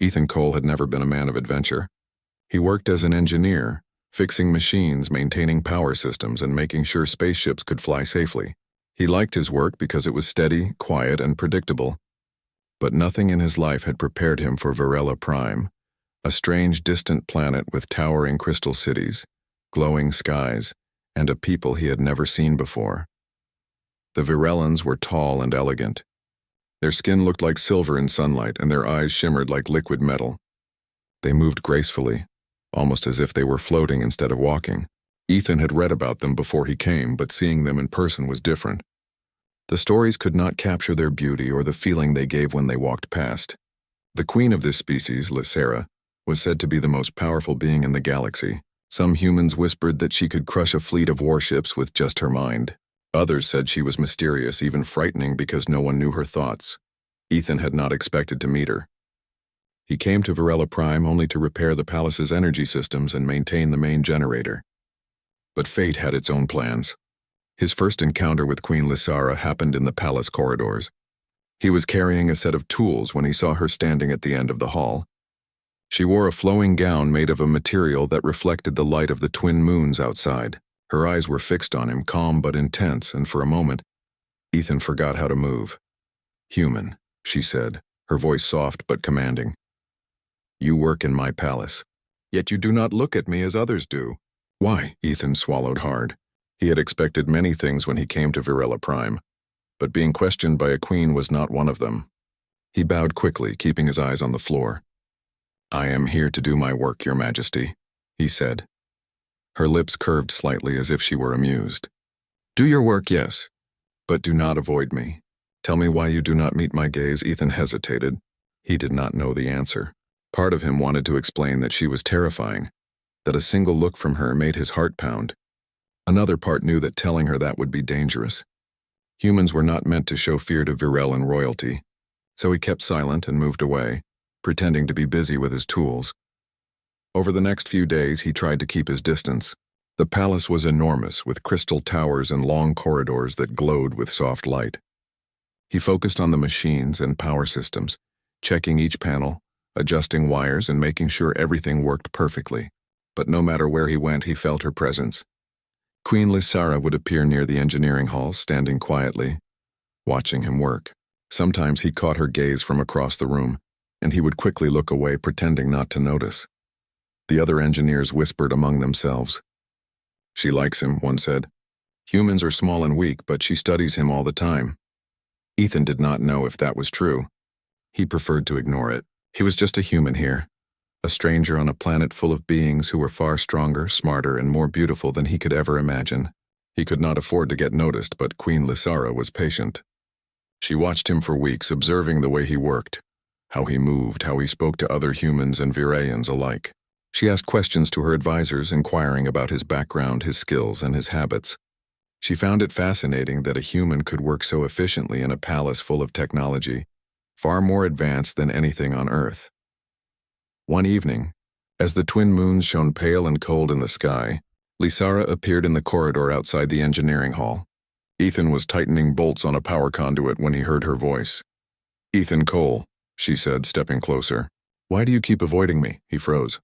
Ethan Cole had never been a man of adventure. He worked as an engineer, fixing machines, maintaining power systems, and making sure spaceships could fly safely. He liked his work because it was steady, quiet, and predictable. But nothing in his life had prepared him for Varela Prime, a strange, distant planet with towering crystal cities, glowing skies, and a people he had never seen before. The Virelans were tall and elegant. Their skin looked like silver in sunlight, and their eyes shimmered like liquid metal. They moved gracefully, almost as if they were floating instead of walking. Ethan had read about them before he came, but seeing them in person was different. The stories could not capture their beauty or the feeling they gave when they walked past. The queen of this species, Lysera, was said to be the most powerful being in the galaxy. Some humans whispered that she could crush a fleet of warships with just her mind. Others said she was mysterious, even frightening, because no one knew her thoughts. Ethan had not expected to meet her. He came to Varela Prime only to repair the palace's energy systems and maintain the main generator. But fate had its own plans. His first encounter with Queen Lysera happened in the palace corridors. He was carrying a set of tools when he saw her standing at the end of the hall. She wore a flowing gown made of a material that reflected the light of the twin moons outside. Her eyes were fixed on him, calm but intense, and for a moment, Ethan forgot how to move. "Human," she said, her voice soft but commanding. "You work in my palace, yet you do not look at me as others do." "Why?" Ethan swallowed hard. He had expected many things when he came to Varela Prime, but being questioned by a queen was not one of them. He bowed quickly, keeping his eyes on the floor. "I am here to do my work, Your Majesty," he said. Her lips curved slightly as if she were amused. "Do your work, yes, but do not avoid me. Tell me why you do not meet my gaze." Ethan hesitated. He did not know the answer. Part of him wanted to explain that she was terrifying, that a single look from her made his heart pound. Another part knew that telling her that would be dangerous. Humans were not meant to show fear to Virelan royalty, so he kept silent and moved away, pretending to be busy with his tools. Over the next few days, he tried to keep his distance. The palace was enormous, with crystal towers and long corridors that glowed with soft light. He focused on the machines and power systems, checking each panel, adjusting wires, and making sure everything worked perfectly. But no matter where he went, he felt her presence. Queen Lysera would appear near the engineering hall, standing quietly, watching him work. Sometimes he caught her gaze from across the room, and he would quickly look away, pretending not to notice. The other engineers whispered among themselves. "She likes him," one said. "Humans are small and weak, but she studies him all the time." Ethan did not know if that was true. He preferred to ignore it. He was just a human here, a stranger on a planet full of beings who were far stronger, smarter, and more beautiful than he could ever imagine. He could not afford to get noticed, but Queen Lysera was patient. She watched him for weeks, observing the way he worked, how he moved, how he spoke to other humans and Vireyans alike. She asked questions to her advisors, inquiring about his background, his skills, and his habits. She found it fascinating that a human could work so efficiently in a palace full of technology, far more advanced than anything on Earth. One evening, as the twin moons shone pale and cold in the sky, Lysera appeared in the corridor outside the engineering hall. Ethan was tightening bolts on a power conduit when he heard her voice. "Ethan Cole," she said, stepping closer. "Why do you keep avoiding me?" He froze.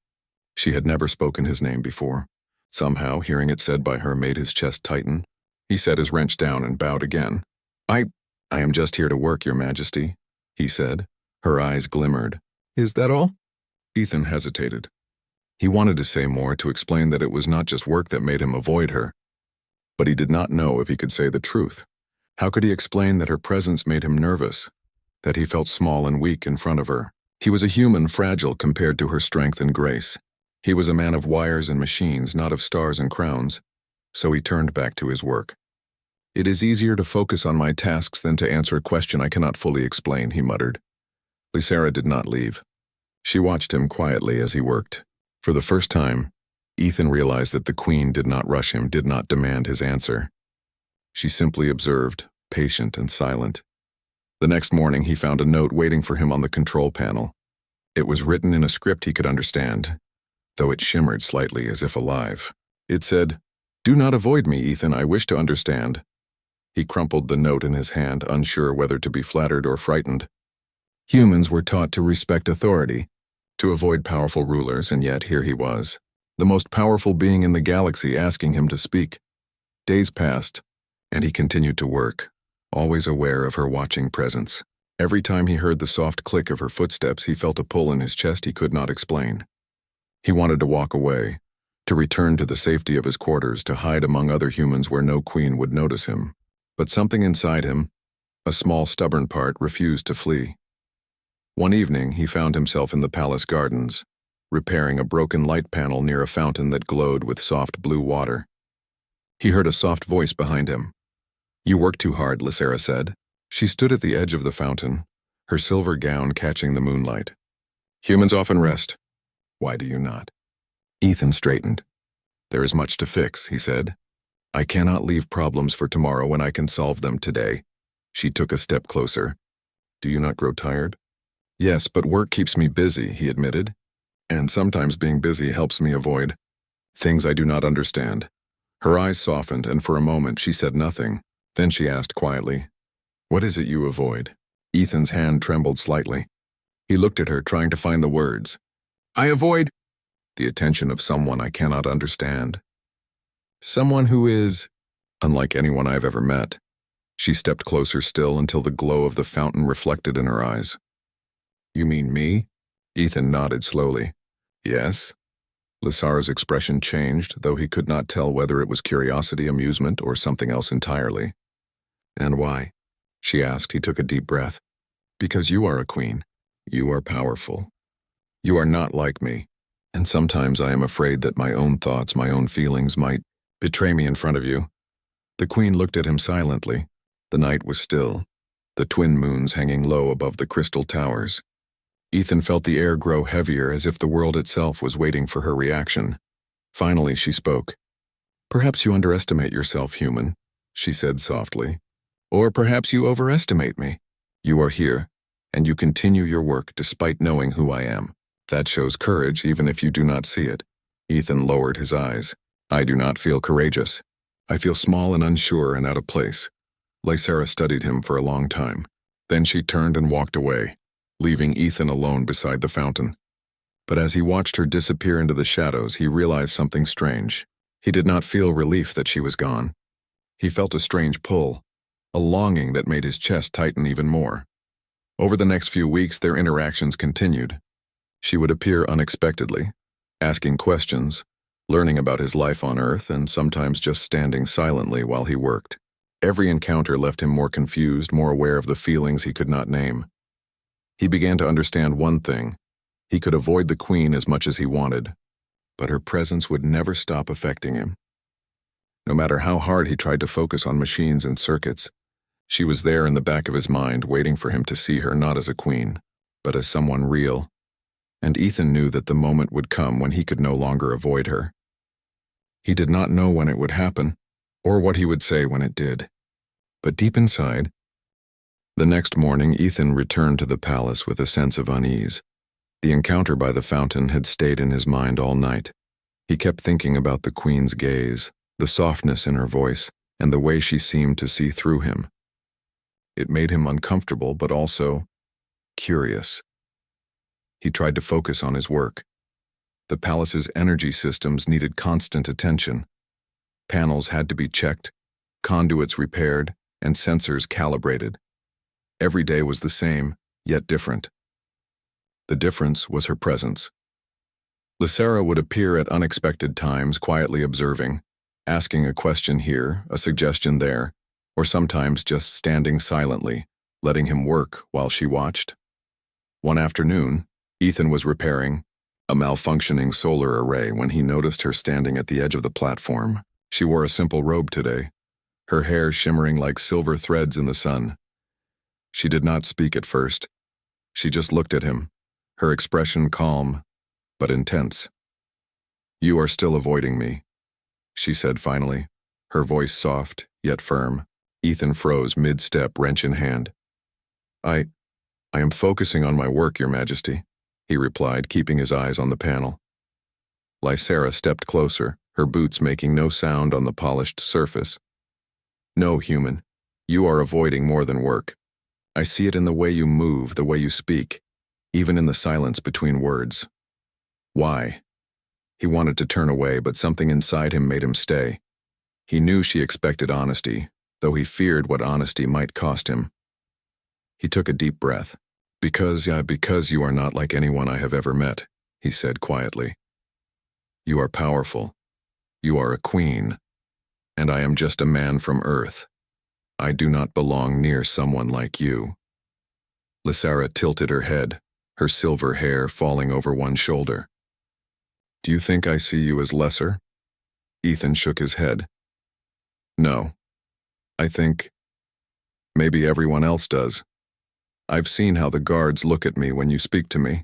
She had never spoken his name before. Somehow, hearing it said by her made his chest tighten. He set his wrench down and bowed again. I am just here to work, Your Majesty," he said. Her eyes glimmered. "Is that all?" Ethan hesitated. He wanted to say more, to explain that it was not just work that made him avoid her. But he did not know if he could say the truth. How could he explain that her presence made him nervous, that he felt small and weak in front of her? He was a human, fragile compared to her strength and grace. He was a man of wires and machines, not of stars and crowns, so he turned back to his work. "It is easier to focus on my tasks than to answer a question I cannot fully explain," he muttered. Lysera did not leave. She watched him quietly as he worked. For the first time, Ethan realized that the queen did not rush him, did not demand his answer. She simply observed, patient and silent. The next morning, he found a note waiting for him on the control panel. It was written in a script he could understand, though it shimmered slightly as if alive. It said, "Do not avoid me, Ethan, I wish to understand." He crumpled the note in his hand, unsure whether to be flattered or frightened. Humans were taught to respect authority, to avoid powerful rulers, and yet here he was, the most powerful being in the galaxy, asking him to speak. Days passed, and he continued to work, always aware of her watching presence. Every time he heard the soft click of her footsteps, he felt a pull in his chest he could not explain. He wanted to walk away, to return to the safety of his quarters, to hide among other humans where no queen would notice him. But something inside him, a small stubborn part, refused to flee. One evening, he found himself in the palace gardens, repairing a broken light panel near a fountain that glowed with soft blue water. He heard a soft voice behind him. "You work too hard," Lysera said. She stood at the edge of the fountain, her silver gown catching the moonlight. "Humans often rest. Why do you not?" Ethan straightened. "There is much to fix," he said. "I cannot leave problems for tomorrow when I can solve them today." She took a step closer. "Do you not grow tired?" "Yes, but work keeps me busy," he admitted. "And sometimes being busy helps me avoid things I do not understand." Her eyes softened, and for a moment she said nothing. Then she asked quietly, "What is it you avoid?" Ethan's hand trembled slightly. He looked at her, trying to find the words. "I avoid the attention of someone I cannot understand. Someone who is unlike anyone I have ever met." She stepped closer still until the glow of the fountain reflected in her eyes. "You mean me?" Ethan nodded slowly. "Yes." Lysara's expression changed, though he could not tell whether it was curiosity, amusement, or something else entirely. "And why?" she asked. He took a deep breath. "Because you are a queen. You are powerful. You are not like me. And sometimes I am afraid that my own thoughts, my own feelings might betray me in front of you." The queen looked at him silently. The night was still, the twin moons hanging low above the crystal towers. Ethan felt the air grow heavier, as if the world itself was waiting for her reaction. Finally, she spoke. "Perhaps you underestimate yourself, human," she said softly. "Or perhaps you overestimate me. You are here, and you continue your work despite knowing who I am. That shows courage, even if you do not see it." Ethan lowered his eyes. "I do not feel courageous. I feel small and unsure and out of place." Lysera studied him for a long time. Then she turned and walked away, leaving Ethan alone beside the fountain. But as he watched her disappear into the shadows, he realized something strange. He did not feel relief that she was gone. He felt a strange pull, a longing that made his chest tighten even more. Over the next few weeks, their interactions continued. She would appear unexpectedly, asking questions, learning about his life on Earth, and sometimes just standing silently while he worked. Every encounter left him more confused, more aware of the feelings he could not name. He began to understand one thing. He could avoid the queen as much as he wanted, but her presence would never stop affecting him. No matter how hard he tried to focus on machines and circuits, she was there in the back of his mind, waiting for him to see her not as a queen, but as someone real. And Ethan knew that the moment would come when he could no longer avoid her. He did not know when it would happen, or what he would say when it did. But deep inside, the next morning, Ethan returned to the palace with a sense of unease. The encounter by the fountain had stayed in his mind all night. He kept thinking about the queen's gaze, the softness in her voice, and the way she seemed to see through him. It made him uncomfortable, but also curious. He tried to focus on his work. The palace's energy systems needed constant attention. Panels had to be checked, conduits repaired, and sensors calibrated. Every day was the same, yet different. The difference was her presence. Lysera would appear at unexpected times, quietly observing, asking a question here, a suggestion there, or sometimes just standing silently, letting him work while she watched. One afternoon, Ethan was repairing a malfunctioning solar array when he noticed her standing at the edge of the platform. She wore a simple robe today, her hair shimmering like silver threads in the sun. She did not speak at first. She just looked at him, her expression calm, but intense. "You are still avoiding me," she said finally, her voice soft, yet firm. Ethan froze mid-step, wrench in hand. I am focusing on my work, Your Majesty," he replied, keeping his eyes on the panel. Lysera stepped closer, her boots making no sound on the polished surface. "No, human. You are avoiding more than work. I see it in the way you move, the way you speak, even in the silence between words. Why? He wanted to turn away, but something inside him made him stay. He knew she expected honesty, though he feared what honesty might cost him. He took a deep breath. Because you are not like anyone I have ever met, he said quietly. You are powerful. You are a queen. And I am just a man from Earth. I do not belong near someone like you. Lysara tilted her head, her silver hair falling over one shoulder. Do you think I see you as lesser? Ethan shook his head. No. I think maybe everyone else does. I've seen how the guards look at me when you speak to me.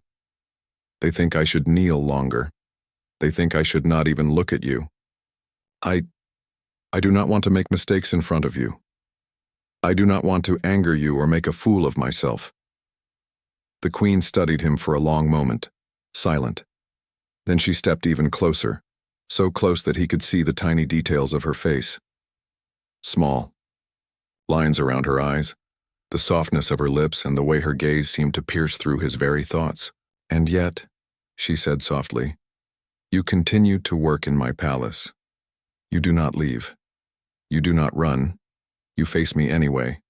They think I should kneel longer. They think I should not even look at you. I do not want to make mistakes in front of you. I do not want to anger you or make a fool of myself. The queen studied him for a long moment, silent. Then she stepped even closer, so close that he could see the tiny details of her face. Small. Lines around her eyes, the softness of her lips, and the way her gaze seemed to pierce through his very thoughts. And yet, she said softly, you continue to work in my palace. You do not leave. You do not run. You face me anyway.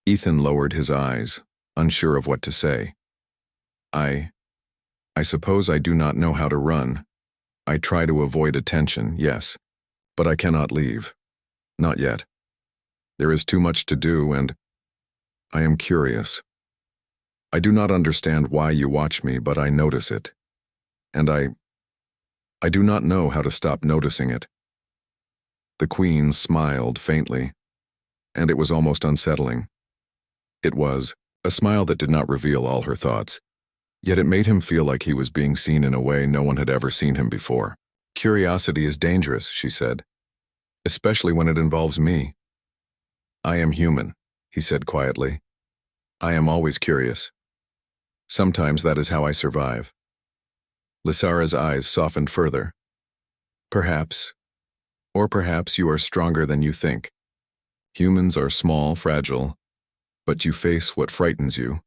Ethan lowered his eyes, unsure of what to say. I suppose I do not know how to run. I try to avoid attention, yes, but I cannot leave. Not yet. There is too much to do, and I am curious. I do not understand why you watch me, but I notice it. And I do not know how to stop noticing it. The queen smiled faintly, and it was almost unsettling. It was a smile that did not reveal all her thoughts, yet it made him feel like he was being seen in a way no one had ever seen him before. Curiosity is dangerous, she said, especially when it involves me. I am human, he said quietly. I am always curious. Sometimes that is how I survive. Lysara's eyes softened further. Perhaps, or perhaps you are stronger than you think. Humans are small, fragile, but you face what frightens you.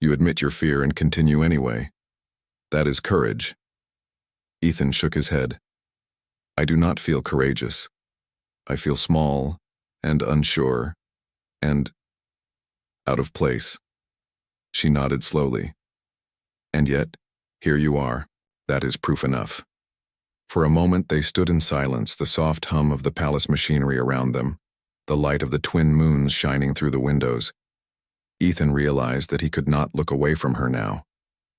You admit your fear and continue anyway. That is courage. Ethan shook his head. I do not feel courageous. I feel small and unsure and out of place. She nodded slowly. And yet, here you are. That is proof enough. For a moment they stood in silence, the soft hum of the palace machinery around them, the light of the twin moons shining through the windows. Ethan realized that he could not look away from her now.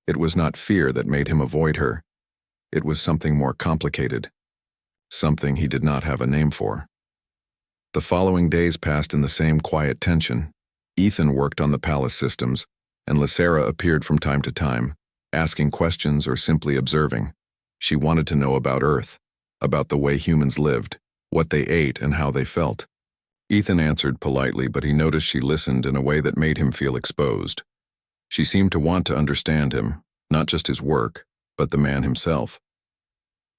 It was not fear that made him avoid her. It was something more complicated. Something he did not have a name for. The following days passed in the same quiet tension. Ethan worked on the palace systems, and Lysara appeared from time to time, asking questions or simply observing. She wanted to know about Earth, about the way humans lived, what they ate and how they felt. Ethan answered politely, but he noticed she listened in a way that made him feel exposed. She seemed to want to understand him, not just his work, but the man himself.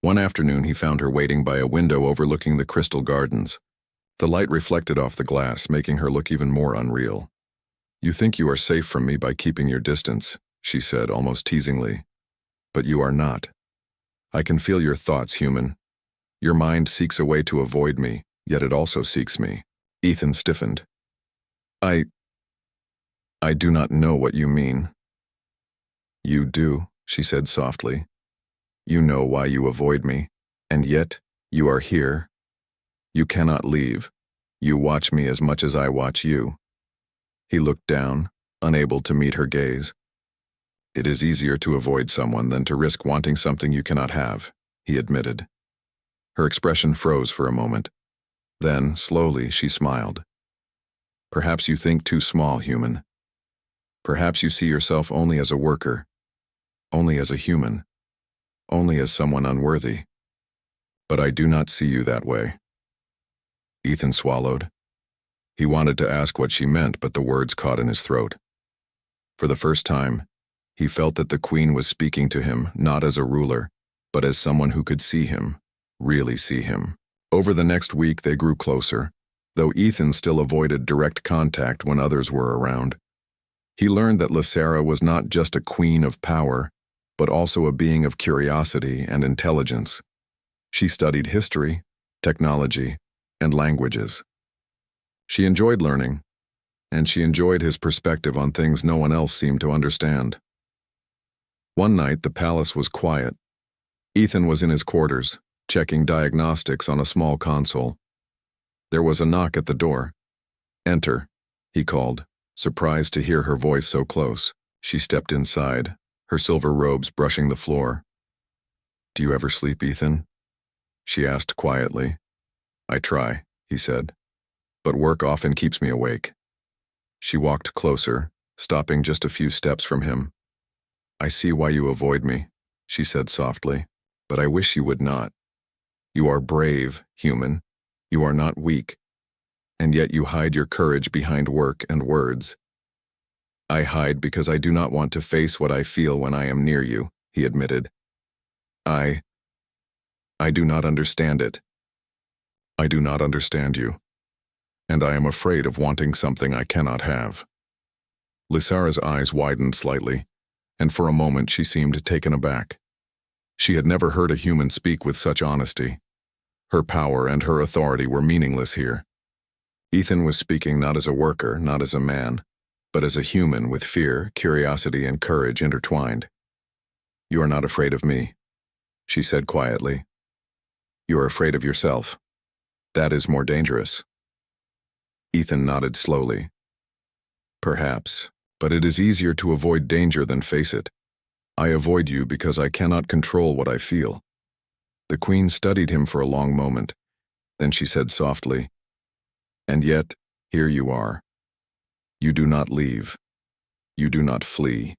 One afternoon he found her waiting by a window overlooking the crystal gardens. The light reflected off the glass, making her look even more unreal. You think you are safe from me by keeping your distance, she said almost teasingly. But you are not. I can feel your thoughts, human. Your mind seeks a way to avoid me, yet it also seeks me. Ethan stiffened. I do not know what you mean. You do, she said softly. You know why you avoid me, and yet you are here. You cannot leave. You watch me as much as I watch you. He looked down, unable to meet her gaze. It is easier to avoid someone than to risk wanting something you cannot have, he admitted. Her expression froze for a moment. Then, slowly, she smiled. Perhaps you think too small, human. Perhaps you see yourself only as a worker, only as a human, only as someone unworthy. But I do not see you that way. Ethan swallowed. He wanted to ask what she meant, but the words caught in his throat. For the first time, he felt that the queen was speaking to him not as a ruler, but as someone who could see him, really see him. Over the next week they grew closer, though Ethan still avoided direct contact when others were around. He learned that Lysera was not just a queen of power, but also a being of curiosity and intelligence. She studied history, technology, and languages. She enjoyed learning, and she enjoyed his perspective on things no one else seemed to understand. One night, the palace was quiet. Ethan was in his quarters, checking diagnostics on a small console. There was a knock at the door. "Enter," he called, surprised to hear her voice so close. She stepped inside, her silver robes brushing the floor. "Do you ever sleep, Ethan?" she asked quietly. "I try," he said, "but work often keeps me awake." She walked closer, stopping just a few steps from him. "I see why you avoid me," she said softly, "but I wish you would not. You are brave, human. You are not weak. And yet you hide your courage behind work and words." "I hide because I do not want to face what I feel when I am near you," he admitted. I do not understand it. I do not understand you. And I am afraid of wanting something I cannot have." Lysera's eyes widened slightly, and for a moment she seemed taken aback. She had never heard a human speak with such honesty. Her power and her authority were meaningless here. Ethan was speaking not as a worker, not as a man, but as a human with fear, curiosity, and courage intertwined. "You are not afraid of me," she said quietly. "You are afraid of yourself. That is more dangerous." Ethan nodded slowly. "Perhaps, but it is easier to avoid danger than face it. I avoid you because I cannot control what I feel." The queen studied him for a long moment. Then she said softly, "And yet, here you are. You do not leave. You do not flee.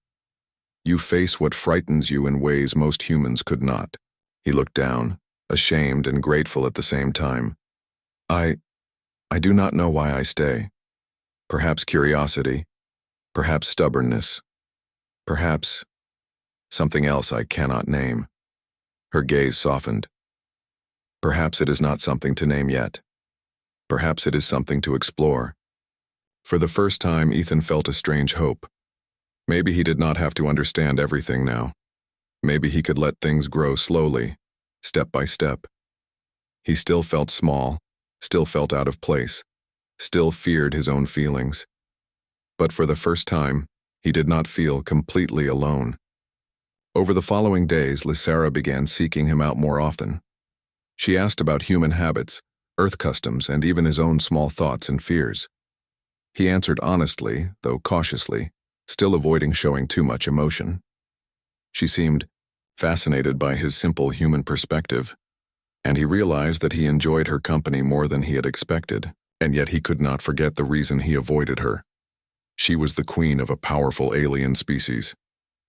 You face what frightens you in ways most humans could not." He looked down, ashamed and grateful at the same time. I do not know why I stay. Perhaps curiosity, perhaps stubbornness, perhaps something else I cannot name." Her gaze softened. "Perhaps it is not something to name yet. Perhaps it is something to explore." For the first time, Ethan felt a strange hope. Maybe he did not have to understand everything now. Maybe he could let things grow slowly, step by step. He still felt small, still felt out of place, still feared his own feelings. But for the first time, he did not feel completely alone. Over the following days, Lysera began seeking him out more often. She asked about human habits, earth customs, and even his own small thoughts and fears. He answered honestly, though cautiously, still avoiding showing too much emotion. She seemed fascinated by his simple human perspective, and he realized that he enjoyed her company more than he had expected, and yet he could not forget the reason he avoided her. She was the queen of a powerful alien species,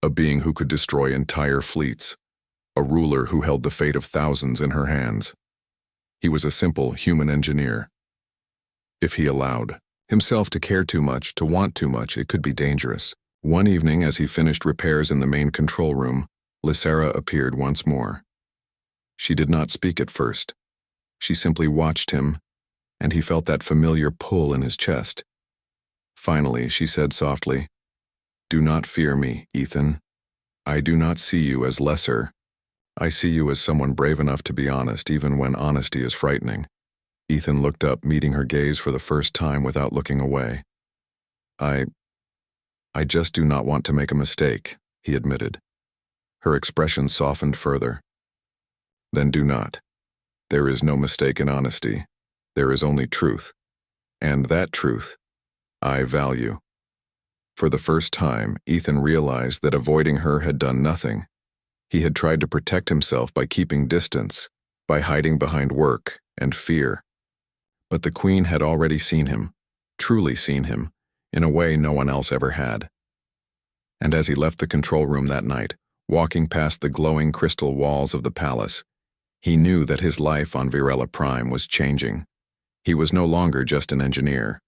a being who could destroy entire fleets, a ruler who held the fate of thousands in her hands. He was a simple human engineer. If he allowed himself to care too much, to want too much, it could be dangerous. One evening, as he finished repairs in the main control room, Lysera appeared once more. She did not speak at first. She simply watched him, and he felt that familiar pull in his chest. Finally, she said softly, "Do not fear me, Ethan. I do not see you as lesser. I see you as someone brave enough to be honest, even when honesty is frightening." Ethan looked up, meeting her gaze for the first time without looking away. I just do not want to make a mistake," he admitted. Her expression softened further. "Then do not. There is no mistake in honesty. There is only truth. And that truth, I value." For the first time, Ethan realized that avoiding her had done nothing. He had tried to protect himself by keeping distance, by hiding behind work and fear. But the queen had already seen him, truly seen him, in a way no one else ever had. And as he left the control room that night, walking past the glowing crystal walls of the palace, he knew that his life on Virella Prime was changing. He was no longer just an engineer.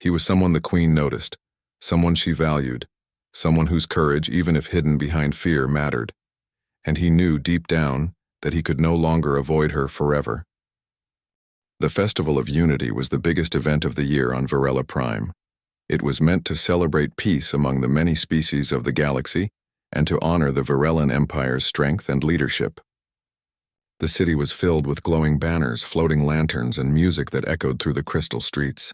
He was someone the queen noticed, someone she valued, someone whose courage, even if hidden behind fear, mattered. And he knew deep down that he could no longer avoid her forever. The Festival of Unity was the biggest event of the year on Virella Prime. It was meant to celebrate peace among the many species of the galaxy and to honor the Varellan Empire's strength and leadership. The city was filled with glowing banners, floating lanterns, and music that echoed through the crystal streets.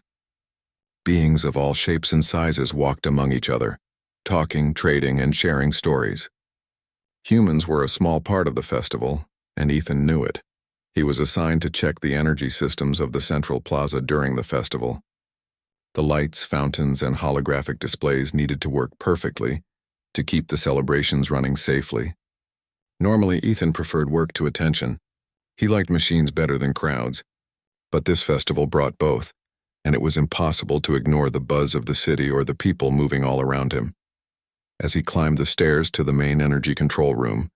Beings of all shapes and sizes walked among each other, talking, trading, and sharing stories. Humans were a small part of the festival, and Ethan knew it. He was assigned to check the energy systems of the central plaza during the festival. The lights, fountains, and holographic displays needed to work perfectly to keep the celebrations running safely. Normally, Ethan preferred work to attention. He liked machines better than crowds, but this festival brought both, and it was impossible to ignore the buzz of the city or the people moving all around him. As he climbed the stairs to the main energy control room,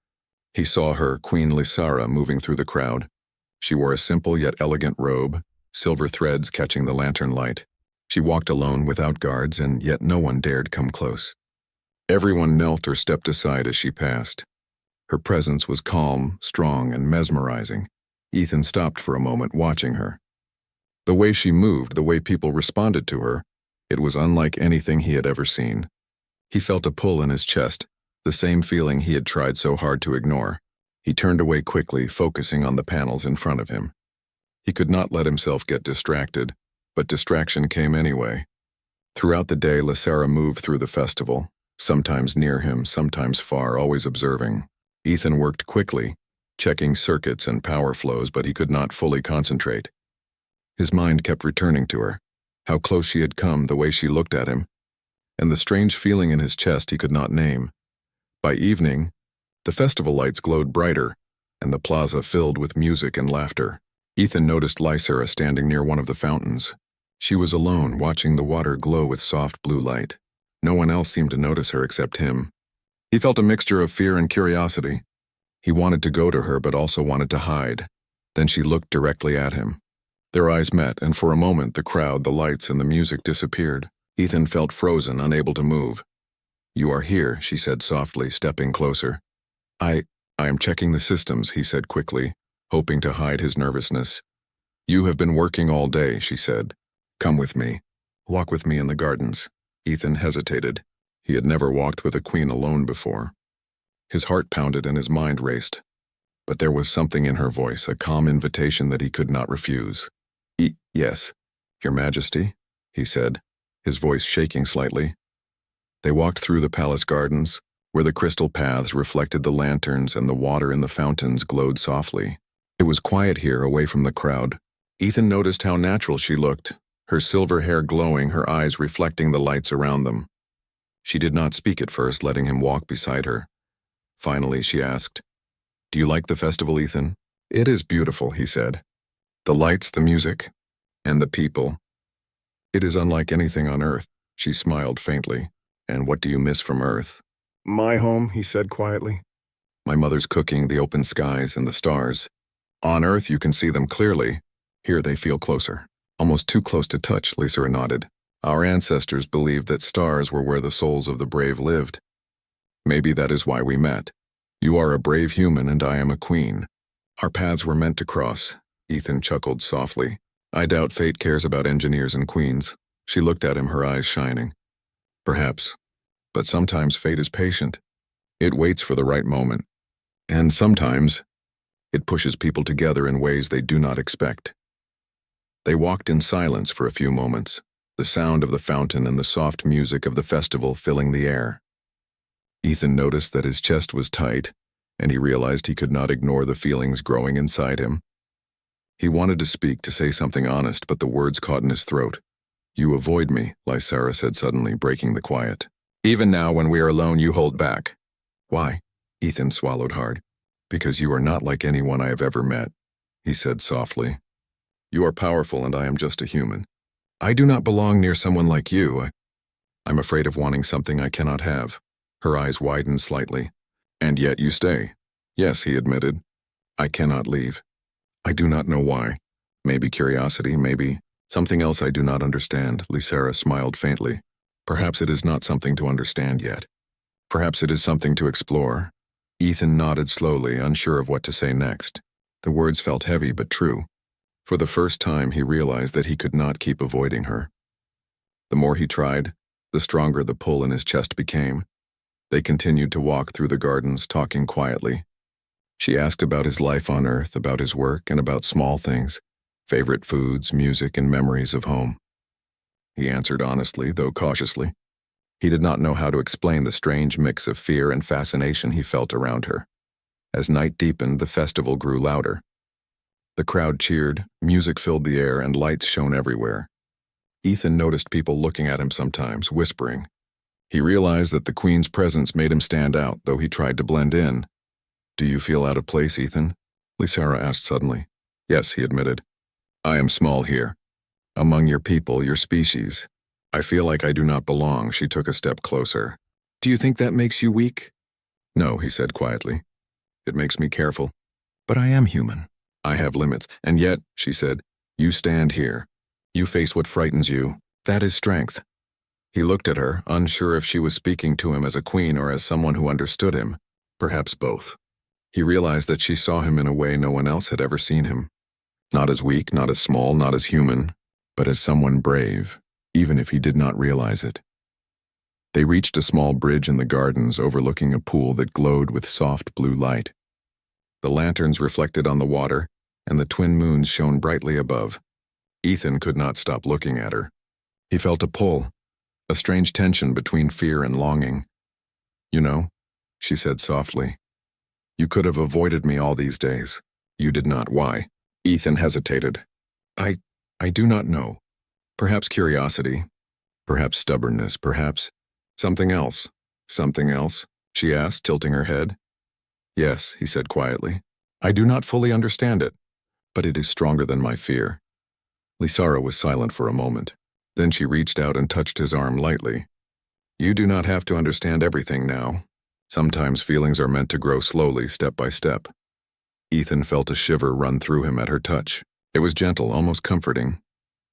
he saw her, Queen Lysara, moving through the crowd. She wore a simple yet elegant robe, silver threads catching the lantern light. She walked alone without guards, and yet no one dared come close. Everyone knelt or stepped aside as she passed. Her presence was calm, strong, and mesmerizing. Ethan stopped for a moment watching her. The way she moved, the way people responded to her, it was unlike anything he had ever seen. He felt a pull in his chest, the same feeling he had tried so hard to ignore. He turned away quickly, focusing on the panels in front of him. He could not let himself get distracted, but distraction came anyway. Throughout the day, Lysara moved through the festival, sometimes near him, sometimes far, always observing. Ethan worked quickly, checking circuits and power flows, but he could not fully concentrate. His mind kept returning to her, how close she had come, the way she looked at him, and the strange feeling in his chest he could not name. By evening, the festival lights glowed brighter, and the plaza filled with music and laughter. Ethan noticed Lysara standing near one of the fountains. She was alone, watching the water glow with soft blue light. No one else seemed to notice her except him. He felt a mixture of fear and curiosity. He wanted to go to her, but also wanted to hide. Then she looked directly at him. Their eyes met, and for a moment the crowd, the lights, and the music disappeared. Ethan felt frozen, unable to move. "You are here," she said softly, stepping closer. I am checking the systems," he said quickly, hoping to hide his nervousness. "You have been working all day," she said. "Come with me. Walk with me in the gardens." Ethan hesitated. He had never walked with a queen alone before. His heart pounded and his mind raced. But there was something in her voice, a calm invitation that he could not refuse. Yes, Your Majesty," he said, his voice shaking slightly. They walked through the palace gardens, where the crystal paths reflected the lanterns and the water in the fountains glowed softly. It was quiet here, away from the crowd. Ethan noticed how natural she looked, her silver hair glowing, her eyes reflecting the lights around them. She did not speak at first, letting him walk beside her. Finally, she asked, "Do you like the festival, Ethan?" "It is beautiful," he said. "The lights, the music, and the people. It is unlike anything on Earth." She smiled faintly. "And what do you miss from Earth?" "My home," he said quietly. "My mother's cooking, the open skies, and the stars. On Earth you can see them clearly. Here they feel closer." "Almost too close to touch," Lysara nodded. "Our ancestors believed that stars were where the souls of the brave lived. Maybe that is why we met. You are a brave human and I am a queen. Our paths were meant to cross." Ethan chuckled softly. "I doubt fate cares about engineers and queens." She looked at him, her eyes shining. "Perhaps. But sometimes fate is patient. It waits for the right moment. And sometimes it pushes people together in ways they do not expect." They walked in silence for a few moments, the sound of the fountain and the soft music of the festival filling the air. Ethan noticed that his chest was tight, and he realized he could not ignore the feelings growing inside him. He wanted to speak, to say something honest, but the words caught in his throat. "You avoid me," Lysara said suddenly, breaking the quiet. "Even now, when we are alone, you hold back." "Why?" Ethan swallowed hard. "Because you are not like anyone I have ever met," he said softly. "You are powerful and I am just a human. I do not belong near someone like you. I'm afraid of wanting something I cannot have." Her eyes widened slightly. "And yet you stay." "Yes," he admitted. "I cannot leave. I do not know why. Maybe curiosity, maybe something else I do not understand." Lysara smiled faintly. "Perhaps it is not something to understand yet. Perhaps it is something to explore." Ethan nodded slowly, unsure of what to say next. The words felt heavy but true. For the first time, he realized that he could not keep avoiding her. The more he tried, the stronger the pull in his chest became. They continued to walk through the gardens, talking quietly. She asked about his life on Earth, about his work, and about small things, favorite foods, music, and memories of home. He answered honestly, though cautiously. He did not know how to explain the strange mix of fear and fascination he felt around her. As night deepened, the festival grew louder. The crowd cheered, music filled the air, and lights shone everywhere. Ethan noticed people looking at him sometimes, whispering. He realized that the Queen's presence made him stand out, though he tried to blend in. "Do you feel out of place, Ethan?" Lysara asked suddenly. "Yes," he admitted. "I am small here. Among your people, your species. I feel like I do not belong." She took a step closer. "Do you think that makes you weak?" "No," he said quietly. "It makes me careful. But I am human. I have limits. And yet," she said, "you stand here. You face what frightens you. That is strength." He looked at her, unsure if she was speaking to him as a queen or as someone who understood him. Perhaps both. He realized that she saw him in a way no one else had ever seen him. Not as weak, not as small, not as human, but as someone brave, even if he did not realize it. They reached a small bridge in the gardens overlooking a pool that glowed with soft blue light. The lanterns reflected on the water, and the twin moons shone brightly above. Ethan could not stop looking at her. He felt a pull, a strange tension between fear and longing. "You know," she said softly, "you could have avoided me all these days. You did not. Why?" Ethan hesitated. I do not know. Perhaps curiosity, perhaps stubbornness, perhaps something else." "Something else?" she asked, tilting her head. "Yes," he said quietly. "I do not fully understand it, but it is stronger than my fear." Lysara was silent for a moment. Then she reached out and touched his arm lightly. "You do not have to understand everything now. Sometimes feelings are meant to grow slowly, step by step." Ethan felt a shiver run through him at her touch. It was gentle, almost comforting,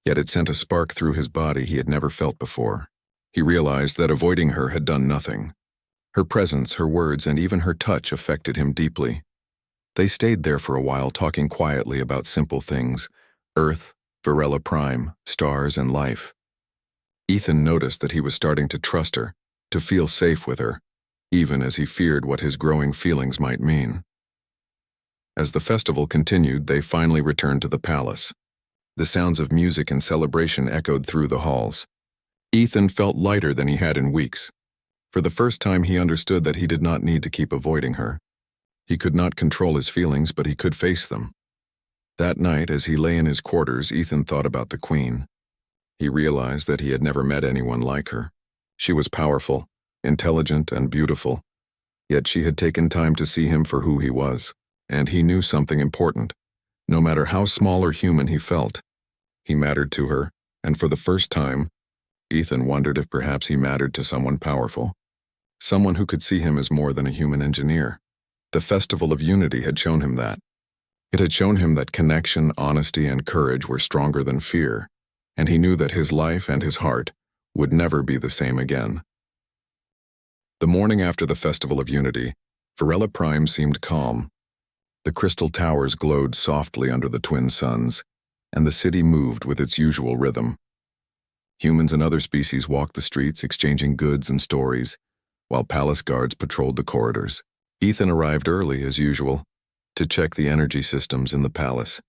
yet it sent a spark through his body he had never felt before. He realized that avoiding her had done nothing. Her presence, her words, and even her touch affected him deeply. They stayed there for a while, talking quietly about simple things: Earth, Varela Prime, stars, and life. Ethan noticed that he was starting to trust her, to feel safe with her, even as he feared what his growing feelings might mean. As the festival continued, they finally returned to the palace. The sounds of music and celebration echoed through the halls. Ethan felt lighter than he had in weeks. For the first time, he understood that he did not need to keep avoiding her. He could not control his feelings, but he could face them. That night, as he lay in his quarters, Ethan thought about the Queen. He realized that he had never met anyone like her. She was powerful, intelligent, and beautiful. Yet she had taken time to see him for who he was. And he knew something important. No matter how small or human he felt, he mattered to her, and for the first time, Ethan wondered if perhaps he mattered to someone powerful. Someone who could see him as more than a human engineer. The Festival of Unity had shown him that. It had shown him that connection, honesty, and courage were stronger than fear, and he knew that his life and his heart would never be the same again. The morning after the Festival of Unity, Varela Prime seemed calm. The crystal towers glowed softly under the twin suns, and the city moved with its usual rhythm. Humans and other species walked the streets, exchanging goods and stories, while palace guards patrolled the corridors. Ethan arrived early, as usual, to check the energy systems in the palace.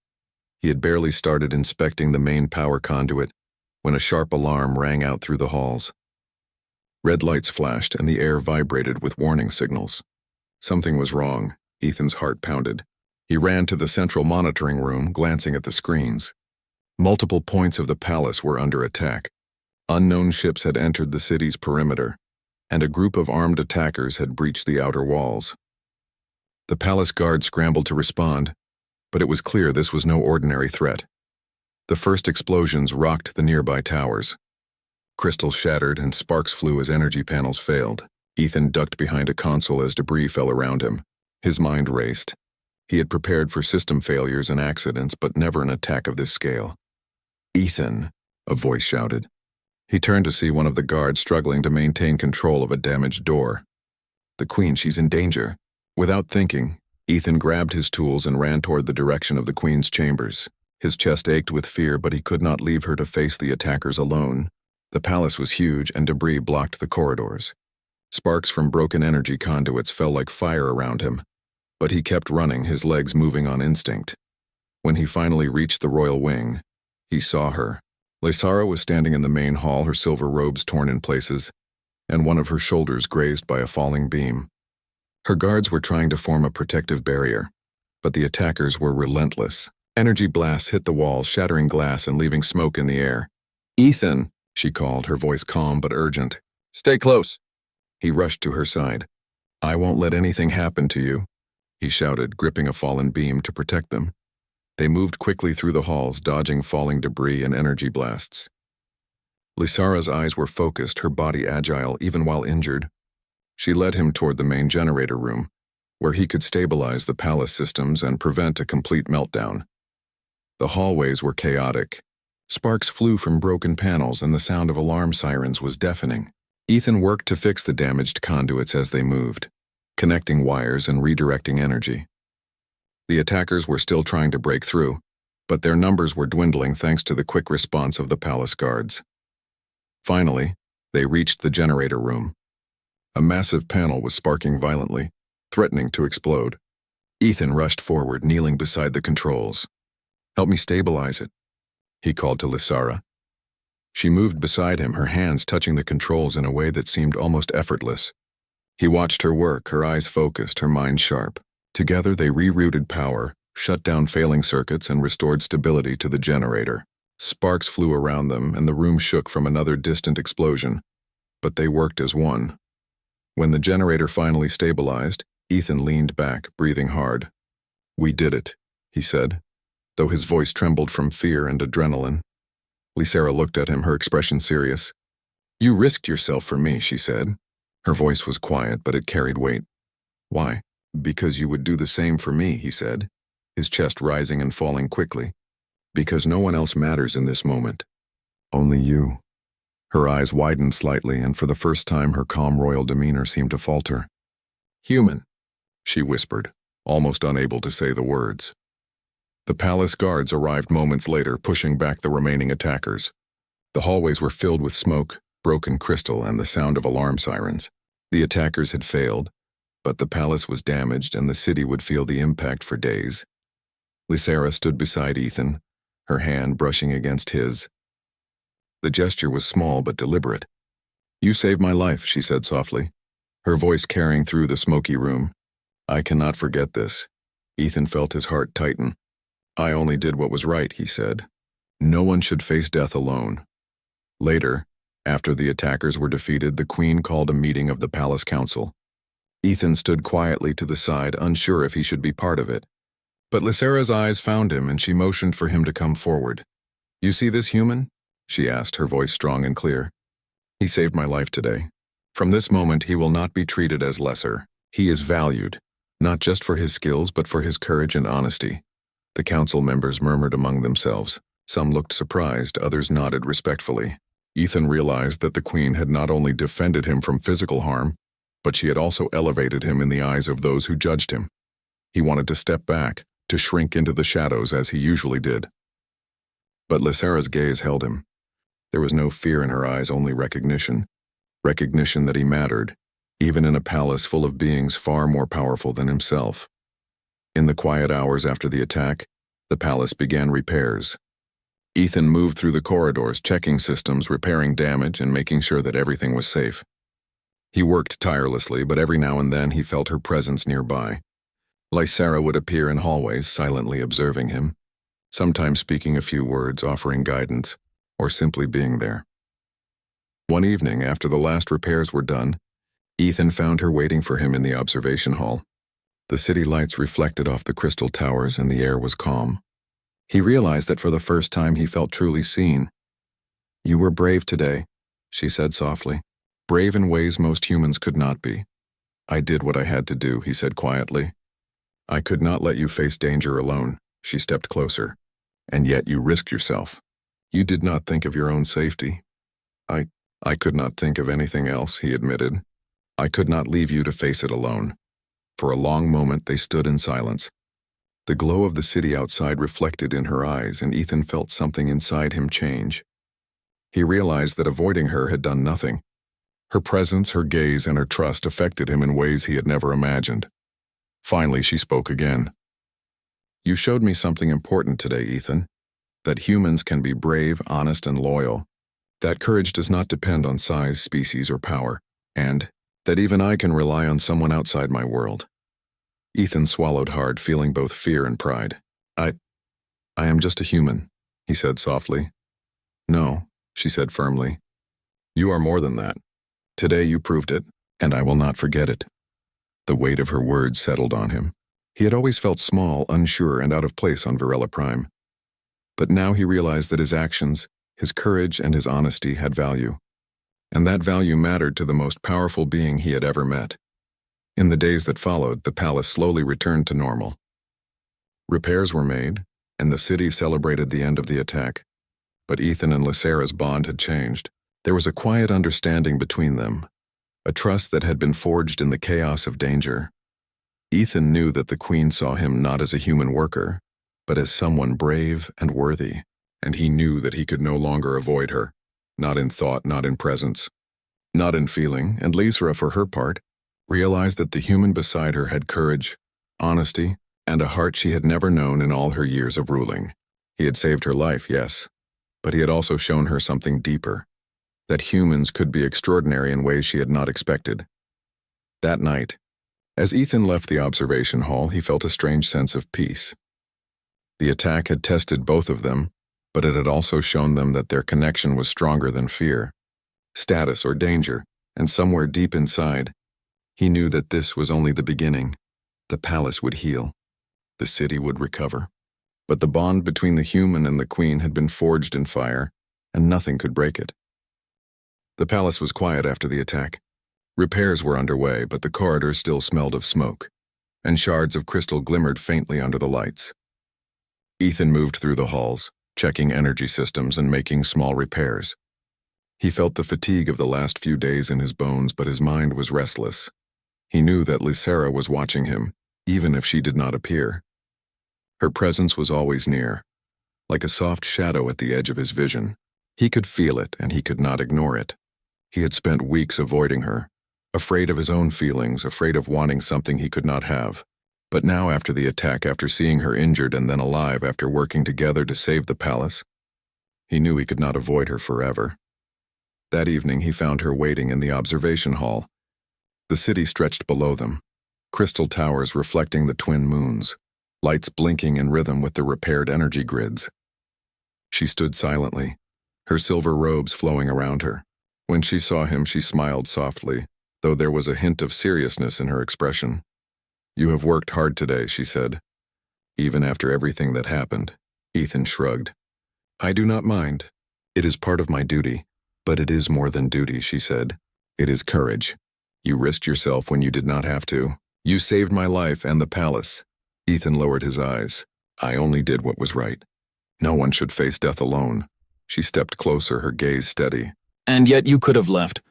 He had barely started inspecting the main power conduit when a sharp alarm rang out through the halls. Red lights flashed, and the air vibrated with warning signals. Something was wrong. Ethan's heart pounded. He ran to the central monitoring room, glancing at the screens. Multiple points of the palace were under attack. Unknown ships had entered the city's perimeter, and a group of armed attackers had breached the outer walls. The palace guards scrambled to respond, but it was clear this was no ordinary threat. The first explosions rocked the nearby towers. Crystals shattered and sparks flew as energy panels failed. Ethan ducked behind a console as debris fell around him. His mind raced. He had prepared for system failures and accidents, but never an attack of this scale. "Ethan," a voice shouted. He turned to see one of the guards struggling to maintain control of a damaged door. "The Queen, she's in danger." Without thinking, Ethan grabbed his tools and ran toward the direction of the Queen's chambers. His chest ached with fear, but he could not leave her to face the attackers alone. The palace was huge and debris blocked the corridors. Sparks from broken energy conduits fell like fire around him, but he kept running, his legs moving on instinct. When he finally reached the royal wing, he saw her. Lysara was standing in the main hall, her silver robes torn in places, and one of her shoulders grazed by a falling beam. Her guards were trying to form a protective barrier, but the attackers were relentless. Energy blasts hit the walls, shattering glass and leaving smoke in the air. "Ethan," she called, her voice calm but urgent. "Stay close." He rushed to her side. "I won't let anything happen to you," he shouted, gripping a fallen beam to protect them. They moved quickly through the halls, dodging falling debris and energy blasts. Lysara's eyes were focused, her body agile even while injured. She led him toward the main generator room, where he could stabilize the palace systems and prevent a complete meltdown. The hallways were chaotic. Sparks flew from broken panels and the sound of alarm sirens was deafening. Ethan worked to fix the damaged conduits as they moved, connecting wires and redirecting energy. The attackers were still trying to break through, but their numbers were dwindling thanks to the quick response of the palace guards. Finally, they reached the generator room. A massive panel was sparking violently, threatening to explode. Ethan rushed forward, kneeling beside the controls. "Help me stabilize it," he called to Lysara. She moved beside him, her hands touching the controls in a way that seemed almost effortless. He watched her work, her eyes focused, her mind sharp. Together they rerouted power, shut down failing circuits, and restored stability to the generator. Sparks flew around them, and the room shook from another distant explosion, but they worked as one. When the generator finally stabilized, Ethan leaned back, breathing hard. "We did it," he said, though his voice trembled from fear and adrenaline. Lysara looked at him, her expression serious. "You risked yourself for me," she said. Her voice was quiet, but it carried weight. "Why?" "Because you would do the same for me," he said, his chest rising and falling quickly. "Because no one else matters in this moment. Only you." Her eyes widened slightly, and for the first time her calm royal demeanor seemed to falter. "Human," she whispered, almost unable to say the words. The palace guards arrived moments later, pushing back the remaining attackers. The hallways were filled with smoke, broken crystal, and the sound of alarm sirens. The attackers had failed, but the palace was damaged and the city would feel the impact for days. Lysara stood beside Ethan, her hand brushing against his. The gesture was small but deliberate. "You saved my life," she said softly, her voice carrying through the smoky room. "I cannot forget this." Ethan felt his heart tighten. "I only did what was right," he said. "No one should face death alone." Later, after the attackers were defeated, the Queen called a meeting of the Palace Council. Ethan stood quietly to the side, unsure if he should be part of it. But Lysara's eyes found him, and she motioned for him to come forward. "You see this human?" she asked, her voice strong and clear. "He saved my life today. From this moment, he will not be treated as lesser. He is valued, not just for his skills, but for his courage and honesty." The council members murmured among themselves. Some looked surprised, others nodded respectfully. Ethan realized that the Queen had not only defended him from physical harm, but she had also elevated him in the eyes of those who judged him. He wanted to step back, to shrink into the shadows as he usually did. But Lysara's gaze held him. There was no fear in her eyes, only recognition. Recognition that he mattered, even in a palace full of beings far more powerful than himself. In the quiet hours after the attack, the palace began repairs. Ethan moved through the corridors, checking systems, repairing damage, and making sure that everything was safe. He worked tirelessly, but every now and then he felt her presence nearby. Lysara would appear in hallways, silently observing him, sometimes speaking a few words, offering guidance, or simply being there. One evening, after the last repairs were done, Ethan found her waiting for him in the observation hall. The city lights reflected off the crystal towers and the air was calm. He realized that for the first time he felt truly seen. "You were brave today," she said softly. "Brave in ways most humans could not be." "I did what I had to do," he said quietly. "I could not let you face danger alone." She stepped closer. "And yet you risked yourself. You did not think of your own safety." I could not think of anything else," he admitted. "I could not leave you to face it alone." For a long moment they stood in silence. The glow of the city outside reflected in her eyes, and Ethan felt something inside him change. He realized that avoiding her had done nothing. Her presence, her gaze, and her trust affected him in ways he had never imagined. Finally, she spoke again. "You showed me something important today, Ethan. That humans can be brave, honest, and loyal. That courage does not depend on size, species, or power. And that even I can rely on someone outside my world." Ethan swallowed hard, feeling both fear and pride. I am just a human," he said softly. "No," she said firmly. "You are more than that. Today you proved it, and I will not forget it." The weight of her words settled on him. He had always felt small, unsure, and out of place on Varela Prime. But now he realized that his actions, his courage, and his honesty had value. And that value mattered to the most powerful being he had ever met. In the days that followed, the palace slowly returned to normal. Repairs were made, and the city celebrated the end of the attack. But Ethan and Lysera's bond had changed. There was a quiet understanding between them, a trust that had been forged in the chaos of danger. Ethan knew that the Queen saw him not as a human worker, but as someone brave and worthy, and he knew that he could no longer avoid her, not in thought, not in presence, not in feeling, and Lysera, for her part, realized that the human beside her had courage, honesty, and a heart she had never known in all her years of ruling. He had saved her life, yes, but he had also shown her something deeper, that humans could be extraordinary in ways she had not expected. That night, as Ethan left the observation hall, he felt a strange sense of peace. The attack had tested both of them, but it had also shown them that their connection was stronger than fear, status, or danger, and somewhere deep inside, he knew that this was only the beginning. The palace would heal. The city would recover. But the bond between the human and the Queen had been forged in fire, and nothing could break it. The palace was quiet after the attack. Repairs were underway, but the corridors still smelled of smoke, and shards of crystal glimmered faintly under the lights. Ethan moved through the halls, checking energy systems and making small repairs. He felt the fatigue of the last few days in his bones, but his mind was restless. He knew that Lysera was watching him, even if she did not appear. Her presence was always near, like a soft shadow at the edge of his vision. He could feel it, and he could not ignore it. He had spent weeks avoiding her, afraid of his own feelings, afraid of wanting something he could not have. But now, after the attack, after seeing her injured and then alive, after working together to save the palace, he knew he could not avoid her forever. That evening, he found her waiting in the observation hall. The city stretched below them, crystal towers reflecting the twin moons, lights blinking in rhythm with the repaired energy grids. She stood silently, her silver robes flowing around her. When she saw him, she smiled softly, though there was a hint of seriousness in her expression. "You have worked hard today," she said. "Even after everything that happened." Ethan shrugged. "I do not mind. It is part of my duty. But it is more than duty," she said. "It is courage. You risked yourself when you did not have to. You saved my life and the palace." Ethan lowered his eyes. "I only did what was right. No one should face death alone." She stepped closer, her gaze steady. "And yet you could have left."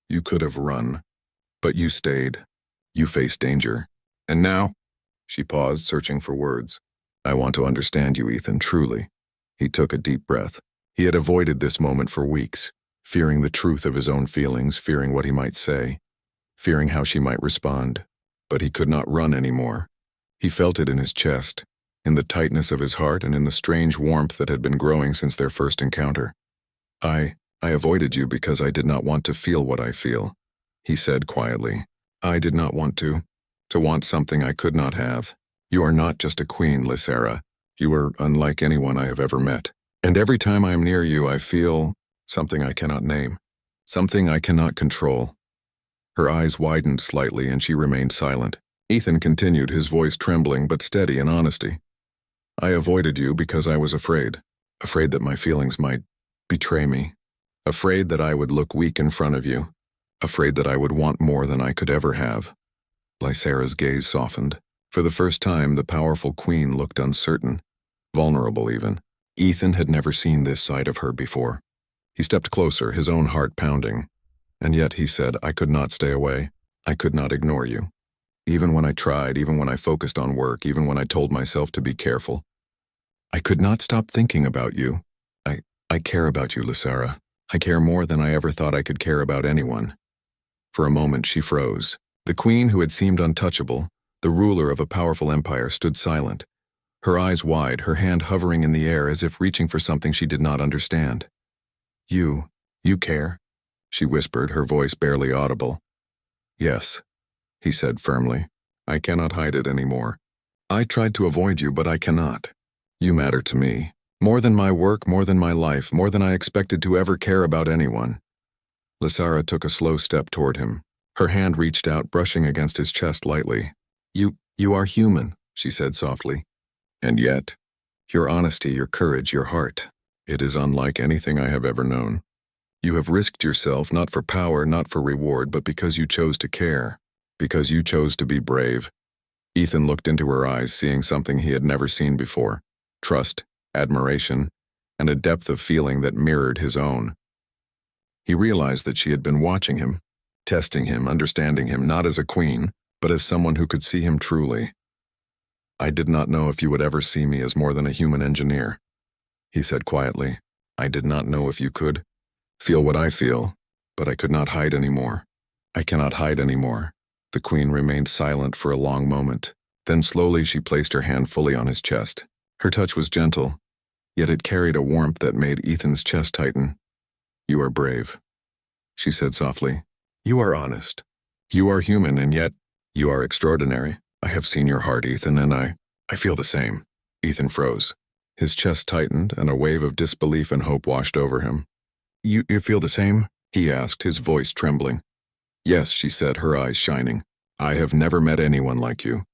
"You could have run. But you stayed. You faced danger. And now?" She paused, searching for words. "I want to understand you, Ethan, truly." He took a deep breath. He had avoided this moment for weeks, fearing the truth of his own feelings, fearing what he might say, fearing how she might respond. But he could not run anymore. He felt it in his chest, in the tightness of his heart, and in the strange warmth that had been growing since their first encounter. I avoided you because I did not want to feel what I feel," he said quietly. "I did not want to want something I could not have. You are not just a queen, Lysera. You are unlike anyone I have ever met. And every time I am near you, I feel something I cannot name, something I cannot control." Her eyes widened slightly, and she remained silent. Ethan continued, his voice trembling but steady in honesty. "I avoided you because I was afraid that my feelings might betray me, afraid that I would look weak in front of you, afraid that I would want more than I could ever have." Lysera's gaze softened. For the first time, the powerful queen looked uncertain, vulnerable even. Ethan had never seen this side of her before. He stepped closer, his own heart pounding. "And yet," he said, "I could not stay away. I could not ignore you. Even when I tried, even when I focused on work, even when I told myself to be careful. I could not stop thinking about you. I care about you, Lysera. I care more than I ever thought I could care about anyone." For a moment she froze. The queen who had seemed untouchable, the ruler of a powerful empire, stood silent, her eyes wide, her hand hovering in the air as if reaching for something she did not understand. You care?" she whispered, her voice barely audible. "Yes," he said firmly. "I cannot hide it anymore. I tried to avoid you, but I cannot. You matter to me. More than my work, more than my life, more than I expected to ever care about anyone." Lysara took a slow step toward him. Her hand reached out, brushing against his chest lightly. You are human," she said softly. "And yet, your honesty, your courage, your heart, it is unlike anything I have ever known. You have risked yourself not for power, not for reward, but because you chose to care, because you chose to be brave." Ethan looked into her eyes, seeing something he had never seen before: trust, admiration, and a depth of feeling that mirrored his own. He realized that she had been watching him, testing him, understanding him, not as a queen, but as someone who could see him truly. "I did not know if you would ever see me as more than a human engineer," he said quietly. "I did not know if you could feel what I feel, but I could not hide anymore. I cannot hide anymore." The queen remained silent for a long moment. Then slowly she placed her hand fully on his chest. Her touch was gentle, yet it carried a warmth that made Ethan's chest tighten. "You are brave," she said softly. "You are honest. You are human, and yet you are extraordinary. I have seen your heart, Ethan, and I feel the same." Ethan froze. His chest tightened, and a wave of disbelief and hope washed over him. You feel the same?" he asked, his voice trembling. "Yes," she said, her eyes shining. "I have never met anyone like you.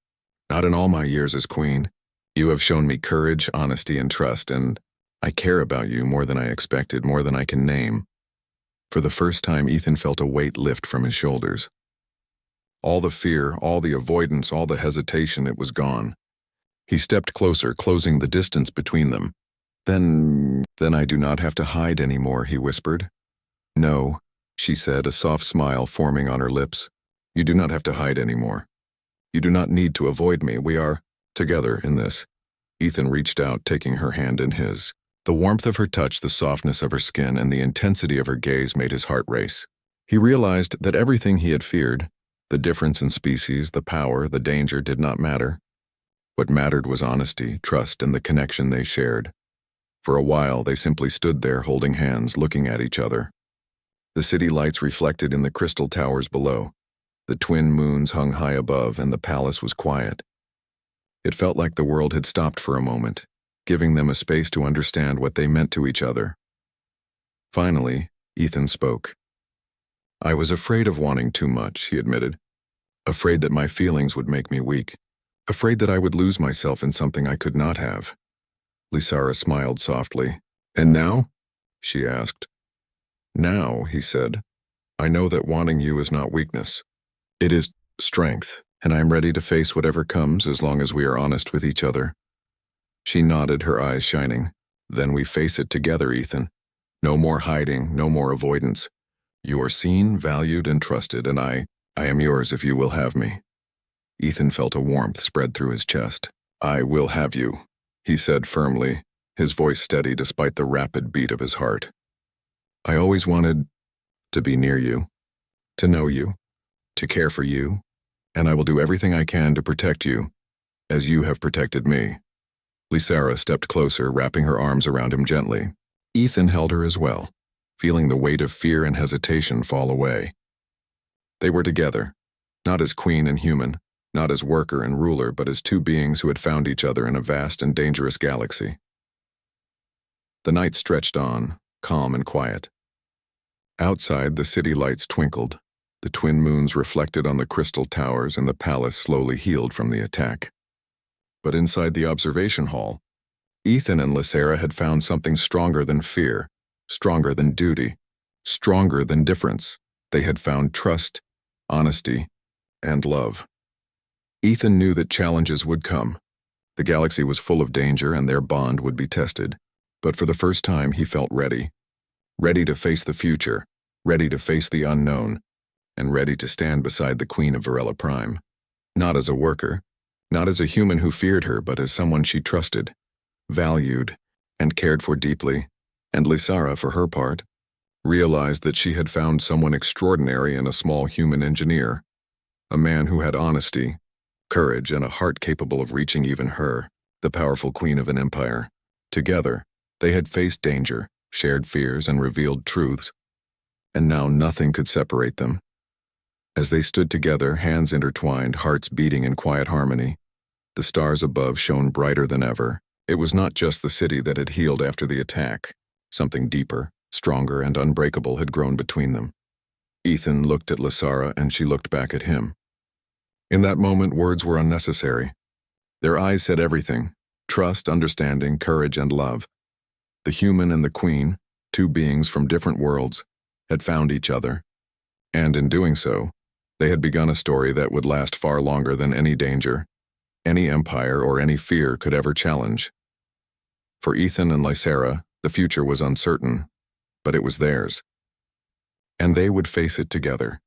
Not in all my years as queen. You have shown me courage, honesty, and trust, and I care about you more than I expected, more than I can name." For the first time, Ethan felt a weight lift from his shoulders. All the fear, all the avoidance, all the hesitation, it was gone. He stepped closer, closing the distance between them. Then I do not have to hide anymore," he whispered. "No," she said, a soft smile forming on her lips. "You do not have to hide anymore. You do not need to avoid me. We are together in this." Ethan reached out, taking her hand in his. The warmth of her touch, the softness of her skin, and the intensity of her gaze made his heart race. He realized that everything he had feared, the difference in species, the power, the danger, did not matter. What mattered was honesty, trust, and the connection they shared. For a while, they simply stood there, holding hands, looking at each other. The city lights reflected in the crystal towers below. The twin moons hung high above, and the palace was quiet. It felt like the world had stopped for a moment, giving them a space to understand what they meant to each other. Finally, Ethan spoke. "I was afraid of wanting too much," he admitted. "Afraid that my feelings would make me weak. Afraid that I would lose myself in something I could not have." Lysara smiled softly. "And now?" she asked. "Now," he said, "I know that wanting you is not weakness. It is strength, and I am ready to face whatever comes as long as we are honest with each other." She nodded, her eyes shining. "Then we face it together, Ethan. No more hiding, no more avoidance. You are seen, valued, and trusted, and I am yours if you will have me." Ethan felt a warmth spread through his chest. "I will have you," he said firmly, his voice steady despite the rapid beat of his heart. "I always wanted to be near you, to know you, to care for you, and I will do everything I can to protect you, as you have protected me." Lysara stepped closer, wrapping her arms around him gently. Ethan held her as well, feeling the weight of fear and hesitation fall away. They were together, not as queen and human, not as worker and ruler, but as two beings who had found each other in a vast and dangerous galaxy. The night stretched on, calm and quiet. Outside, the city lights twinkled. The twin moons reflected on the crystal towers, and the palace slowly healed from the attack. But inside the observation hall, Ethan and Lysara had found something stronger than fear, stronger than duty, stronger than difference. They had found trust, honesty, and love. Ethan knew that challenges would come. The galaxy was full of danger, and their bond would be tested. But for the first time, he felt ready. Ready to face the future, ready to face the unknown, and ready to stand beside the Queen of Varela Prime. Not as a worker, not as a human who feared her, but as someone she trusted, valued, and cared for deeply. And Lysara, for her part, realized that she had found someone extraordinary in a small human engineer, a man who had honesty, courage, and a heart capable of reaching even her, the powerful queen of an empire. Together, they had faced danger, shared fears, and revealed truths, and now nothing could separate them. As they stood together, hands intertwined, hearts beating in quiet harmony, the stars above shone brighter than ever. It was not just the city that had healed after the attack. Something deeper, stronger, and unbreakable had grown between them. Ethan looked at Lysara, and she looked back at him. In that moment, words were unnecessary. Their eyes said everything: trust, understanding, courage, and love. The human and the queen, two beings from different worlds, had found each other, and in doing so, they had begun a story that would last far longer than any danger, any empire, or any fear could ever challenge. For Ethan and Lysara, the future was uncertain, but it was theirs. And they would face it together.